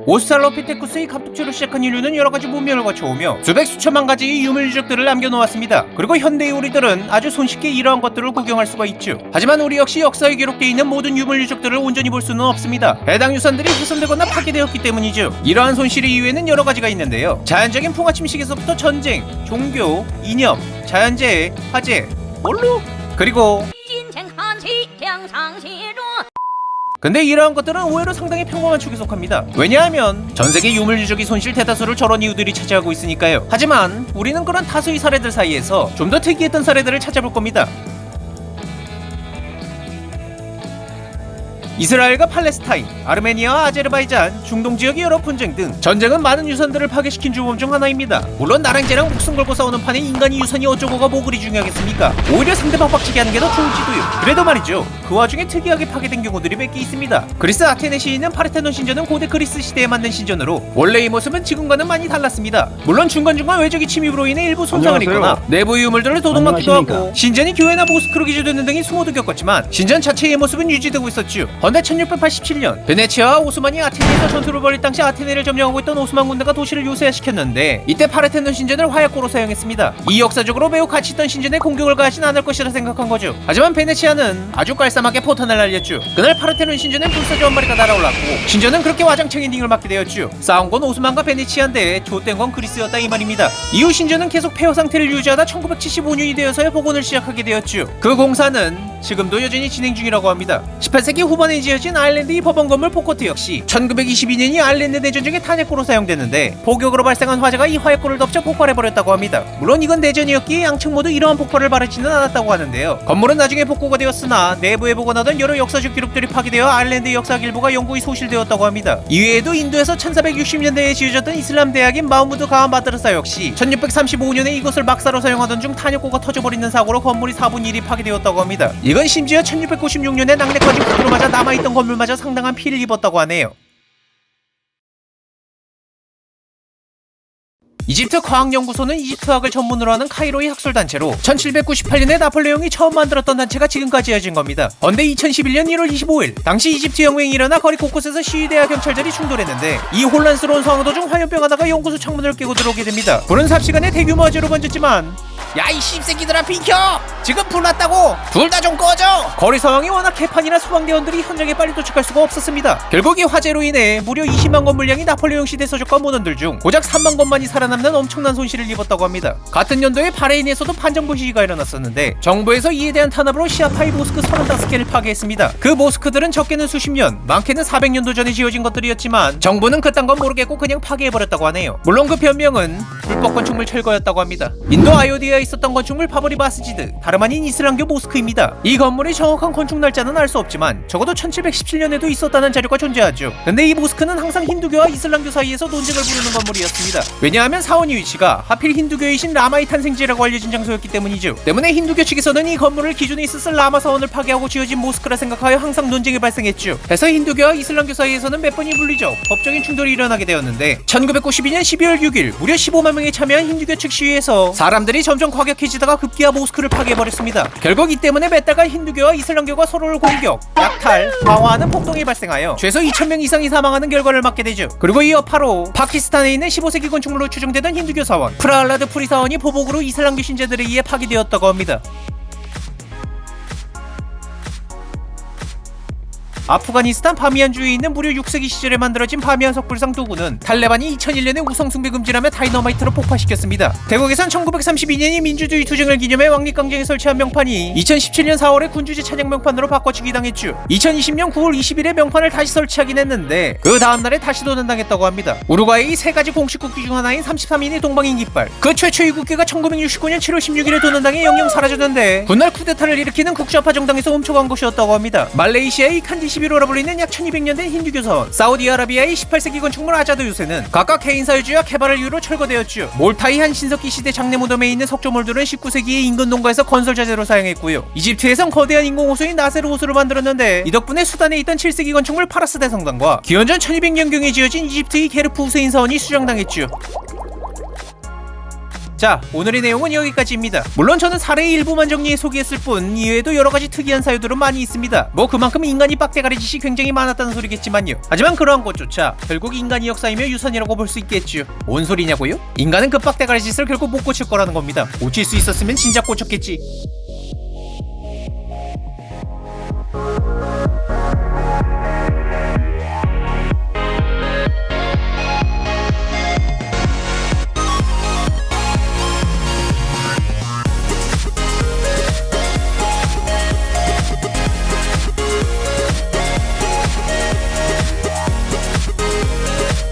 오스트랄로피테쿠스의 갑툭튀로 시작한 인류는 여러가지 문명을 거쳐오며 수백 수천만 가지의 유물 유적들을 남겨놓았습니다. 그리고 현대의 우리들은 아주 손쉽게 이러한 것들을 구경할 수가 있죠. 하지만 우리 역시 역사에 기록되어 있는 모든 유물 유적들을 온전히 볼 수는 없습니다. 해당 유산들이 훼손되거나 파괴되었기 때문이죠. 이러한 손실의 이유에는 여러가지가 있는데요. 자연적인 풍화침식에서부터 전쟁, 종교, 이념, 자연재해, 화재, 원로, 그리고 근데 이러한 것들은 의외로 상당히 평범한 축에 속합니다. 왜냐하면 전세계 유물 유적의 손실 대다수를 저런 이유들이 차지하고 있으니까요. 하지만 우리는 그런 다수의 사례들 사이에서 좀 더 특이했던 사례들을 찾아볼 겁니다. 이스라엘과 팔레스타인, 아르메니아와 아제르바이잔, 중동 지역의 여러 분쟁 등 전쟁은 많은 유산들을 파괴시킨 주범 중 하나입니다. 물론 나랑쟤랑 목숨 걸고 싸우는 판에 인간이 유산이 어쩌고가 뭐 그리 중요하겠습니까? 오히려 상대방 빡치게 하는 게 더 좋을지도요. 그래도 말이죠, 그 와중에 특이하게 파괴된 경우들이 몇 개 있습니다. 그리스 아테네시에 있는 파르테논 신전은 고대 그리스 시대에 만든 신전으로 원래의 모습은 지금과는 많이 달랐습니다. 물론 중간중간 외적의 침입으로 인해 일부 손상을 입거나 내부 유물들을 도둑맞기도 하고 신전이 교회나 모스크로 기재되는 등의 수모도 겪었지만 신전 자체의 모습은 유지되고 있었죠. 헌데 1687년 베네치아와 오스만이 아테네에서 전투를 벌일 당시 아테네를 점령하고 있던 오스만 군대가 도시를 요새화시켰는데 이때 파르테논 신전을 화약고로 사용했습니다. 이 역사적으로 매우 가치있던 신전에 공격을 가하진 않을 것이라 생각한 거죠. 하지만 베네치아는 아주 깔쌈하게 포탄을 날렸죠. 그날 파르테논 신전엔 불사조 한 마리가 날아올랐고 신전은 그렇게 와장창 엔딩을 맞게 되었죠. 싸운 건 오스만과 베네치아인데 좆된 건 그리스였다 이 말입니다. 이후 신전은 계속 폐허 상태를 유지하다 1975년이 되어서야 복원을 시작하게 되었죠. 그 공사는 지금도 여전히 진행 중이라고 합니다. 18세기 후반에 지어진 아일랜드의 법원 건물 포코트 역시 1922년이 아일랜드 내전중에 탄약고로 사용됐는데 폭격으로 발생한 화재가 이 화약고를 덮쳐 폭발해버렸다고 합니다. 물론 이건 내전이었기에 양측 모두 이러한 폭발을 바라지는 않았다고 하는데요. 건물은 나중에 복구가 되었으나 내부에 복원하던 여러 역사적 기록들이 파괴되어 아일랜드의 역사 일부가 영구히 소실되었다고 합니다. 이외에도 인도에서 1460년대에 지어졌던 이슬람 대학인 마흐무드 가한 마드라사 역시 1635년에 이것을 막사로 사용하던 중 탄약고가 터져버리는 사고로 건물이 4분의 1이 파괴되었다고 합니다. 이건 심지어 1696년에 낙뢰까지 후드로 맞아 남아있던 건물마저 상당한 피해를 입었다고 하네요. 이집트 과학연구소는 이집트학을 전문으로 하는 카이로의 학술단체로 1798년에 나폴레옹이 처음 만들었던 단체가 지금까지 이어진 겁니다. 그런데 2011년 1월 25일 당시 이집트 혁명이 일어나 거리 곳곳에서 시위대와 경찰들이 충돌했는데 이 혼란스러운 상황도 중 화염병 하나가 연구소 창문을 깨고 들어오게 됩니다. 불은 삽시간에 대규모 화재로 번졌지만 야 이 씹새끼들아 비켜! 지금 불 났다고! 둘 다 좀 꺼져! 거리 상황이 워낙 개판이라 소방대원들이 현장에 빨리 도착할 수가 없었습니다. 결국 이 화재로 인해 무려 20만 건 물량이 나폴레옹 시대 서적과 문헌들 중 고작 3만 건만이 살아남는 엄청난 손실을 입었다고 합니다. 같은 연도에 바레인에서도 반정부 시위가 일어났었는데 정부에서 이에 대한 탄압으로 시아파이 모스크 35개를 파괴했습니다. 그 모스크들은 적게는 수십 년, 많게는 400년도 전에 지어진 것들이었지만 정부는 그딴 건 모르겠고 그냥 파괴해버렸다고 하네요. 물론 그 변명은 불법 건축물 철거였다고 합니다. 인도 아요디아에 있었던 건축물 바버리 마스지드, 다름 아닌 이슬람교 모스크입니다. 이 건물의 정확한 건축 날짜는 알 수 없지만 적어도 1717년에도 있었다는 자료가 존재하죠. 근데 이 모스크는 항상 힌두교와 이슬람교 사이에서 논쟁을 부르는 건물이었습니다. 왜냐하면 사원이 위치가 하필 힌두교의 신 라마의 탄생지라고 알려진 장소였기 때문이죠. 때문에 힌두교 측에서는 이 건물을 기존에 있었을 라마 사원을 파괴하고 지어진 모스크라 생각하여 항상 논쟁이 발생했죠. 해서 힌두교와 이슬람교 사이에서는 몇 번이 물리적 법적인 충돌이 일어나게 되었는데 1992년 12월 6일 무려 15만 명이 참여한 힌두교 측 시위에서 사람들이 점점 과격해지다가 급기야 모스크를 파괴해버렸습니다. 결국 이 때문에 몇 달간 힌두교와 이슬람교가 서로를 공격, 약탈, 방어하는 폭동이 발생하여 최소 2,000명 이상이 사망하는 결과를 맞게 되죠. 그리고 이 여파로 파키스탄에 있는 15세기 건축물로 추정되던 힌두교 사원 프라할라드 프리 사원이 보복으로 이슬람교 신자들에 의해 파괴되었다고 합니다. 아프가니스탄 바미안주에 있는 무려 6세기 시절에 만들어진 바미안 석불상 도구는 탈레반이 2001년에 우상숭배 금지라며 다이너마이트로 폭파시켰습니다. 태국에선 1932년이 민주주의 투쟁을 기념해 왕립광장에 설치한 명판이 2017년 4월에 군주제 찬양 명판으로 바꿔치기 당했죠. 2020년 9월 20일에 명판을 다시 설치하긴 했는데 그 다음날에 다시 도난당했다고 합니다. 우루과이의 세 가지 공식 국기 중 하나인 33인의 동방인 깃발, 그 최초의 국기가 1969년 7월 16일에 도난당해 영영 사라졌는데 훗날 쿠데타를 일으키는 국좌파 정당에서 훔쳐간 것이었다고 합니다. 말레이시아의 칸디 11호라 불리는 약 1200년 된 힌두교 사원, 사우디아라비아의 18세기 건축물 아자드 요새는 각각 개인 사유주의와 개발을 이유로 철거되었죠. 몰타의 한 신석기 시대 장내 무덤에 있는 석조물들은 19세기의 인근 농가에서 건설 자재로 사용했고요. 이집트에선 거대한 인공 호수인 나세르 호수를 만들었는데 이 덕분에 수단에 있던 7세기 건축물 파라스 대성당과 기원전 1200년경에 지어진 이집트의 게르프 후세인 사원이 수정당했죠. 자, 오늘의 내용은 여기까지입니다. 물론 저는 사례의 일부만 정리해 소개했을 뿐 이외에도 여러가지 특이한 사유들은 많이 있습니다. 뭐 그만큼 인간이 빡대가리 짓이 굉장히 많았다는 소리겠지만요. 하지만 그러한 것조차 결국 인간이 역사이며 유산이라고 볼 수 있겠죠. 뭔 소리냐고요? 인간은 그 빡대가리 짓을 결국 못 고칠 거라는 겁니다. 고칠 수 있었으면 진작 고쳤겠지.